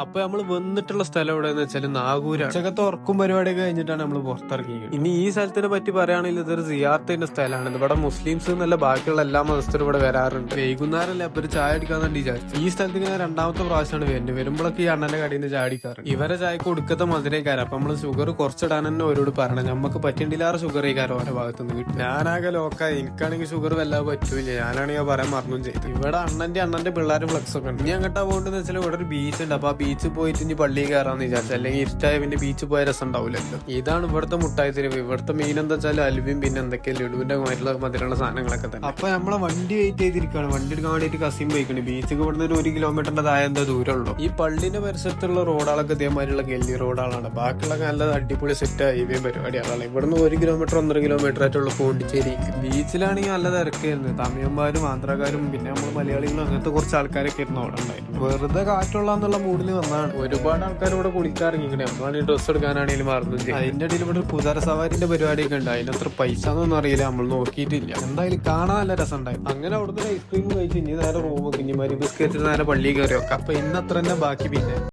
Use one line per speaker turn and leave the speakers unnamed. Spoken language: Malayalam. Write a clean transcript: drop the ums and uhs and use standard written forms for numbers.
അപ്പൊ നമ്മൾ വന്നിട്ടുള്ള സ്ഥലം എവിടെയെന്ന് വെച്ചാൽ നാഗൂരാണ്. ഉച്ചക്കത്തെ ഉറക്കും പരിപാടിയൊക്കെ കഴിഞ്ഞിട്ടാണ് നമ്മൾ പുറത്തിറങ്ങിയത്. ഇനി ഈ സ്ഥലത്തിനെ പറ്റി പറയുകയാണെങ്കിൽ ഇതൊരു സിയാർത്തിന്റെ സ്ഥലമാണ്. ഇവിടെ മുസ്ലിംസ് എന്നല്ല ബാക്കിയുള്ള എല്ലാ മതസ്ഥരും ഇവിടെ വരാറുണ്ട്. വൈകുന്നേരമല്ല അപ്പൊ ഒരു ചായ അടിക്കാൻ വേണ്ടി വിചാരിച്ചു. ഈ സ്ഥലത്ത് ഇങ്ങനെ രണ്ടാമത്തെ പ്രാവശ്യമാണ് വരുന്നത്. വരുമ്പോഴൊക്കെ ഈ അണ്ണന്റെ കടയിൽ നിന്ന് ചായ അടിക്കാറുണ്ട്. ഇവരെ ചായക്ക് കൊടുക്കത്തെ മധുരക്കാരം. അപ്പൊ നമ്മള് ഷുഗർ കുറച്ചിടാൻ തന്നെ അവരോട് പറയണം. നമുക്ക് പറ്റിണ്ടില്ലാറ് ഷുഗർ ഈക്കാരം ഓരോ ഭാഗത്തുനിന്ന് കിട്ടും. ഞാനാകെ ലോക്കായി. എനിക്കാണെങ്കിൽ ഷുഗർ വല്ലാതെ പറ്റൂല. ഞാനാണെങ്കിൽ പറയാൻ മറന്നും ചെയ്തു. ഇവിടെ അണ്ണന്റെ പിള്ളേർ ഫ്ലക്സ് ഒക്കെ ഉണ്ട്. ഇനി അങ്ങോട്ടാ പോകേണ്ടതെന്ന് വെച്ചാൽ ഇവിടെ ഒരു ബീച്ച് ഉണ്ട്. അപ്പൊ ആ ബീച്ച് പോയിട്ട് ഇനി പള്ളിയിൽ കയറാന്ന് വിചാരിച്ചു. അല്ലെങ്കിൽ ഇരുട്ടായ പിന്നെ ബീച്ച് പോയ രസം ഉണ്ടാവില്ലല്ലോ. ഇതാണ് ഇവിടുത്തെ മുട്ടായി തെരുവ്. ഇവിടുത്തെ മെയിൻ എന്താ വെച്ചാൽ അലുവയും പിന്നെ എന്തൊക്കെ ലഡുവിന്റെ മായിട്ടുള്ള മധുരമുള്ള സാധനങ്ങളൊക്കെ തന്നെ. അപ്പൊ നമ്മളെ വണ്ടി വെയിറ്റ് ചെയ്തിരിക്കുകയാണ്. വണ്ടി എടുക്കാൻ വേണ്ടിയിട്ട് കസിൻ പോയിക്കണ്. ബീച്ചിക്ക് ഇവിടുന്ന് ഒരു കിലോമീറ്ററിന്റെ താഴെ എന്താ ദൂരമുള്ളൂ. ഈ പള്ളിന്റെ പരിസരത്തുള്ള റോഡുകളൊക്കെ ഇതേമാതിരിയുള്ള ഗല്ലി റോഡുകളാണ്. ബാക്കിയുള്ള നല്ല അടിപൊളി സെറ്റ് ഹൈവേ പരിപാടികളാണ്. ഇവിടുന്ന് 1 കിലോമീറ്റർ 1.5 കിലോമീറ്റർ ആയിട്ടുള്ള പോണ്ടിച്ചേരി. ബീച്ചിലാണെങ്കിൽ നല്ല തിരക്കായിരുന്നു. തമിഴന്മാരും ആന്ധ്രക്കാരും പിന്നെ നമ്മൾ മലയാളികളും അങ്ങനത്തെ കുറച്ച് ആൾക്കാരൊക്കെ ഇരുന്ന് അവിടെ ഉണ്ടായിരുന്നു. വെറുതെ കാറ്റുള്ള മൂഡിൽ വന്നാണ്. ഒരുപാട് ആൾക്കാർ ഇവിടെ കുളിക്കാറിങ്ങനെ. നമ്മളാണ് ഡ്രസ്സ് എടുക്കാനാണെങ്കിലും മറന്നു. അതിന്റെ ഇടയിൽ ഇവിടെ കുതിര സവാരിന്റെ പരിപാടിയൊക്കെ ഉണ്ട്. അതിനത്ര പൈസ എന്നൊന്നും അറിയില്ല, നമ്മൾ നോക്കിയിട്ടില്ല. എന്തായാലും കാണാൻ നല്ല രസം ഉണ്ടായി. അങ്ങനെ അവിടുന്ന് ഐസ്ക്രീം കഴിച്ച് ഇനി നേരെ റൂമൊക്കെ ഇനി മരി ബിസ്ക്കറ്റ് നേരെ പള്ളിയിൽ കയറി വെക്കാം. അപ്പൊ ഇന്നത്ര തന്നെ ബാക്കി പിന്നെ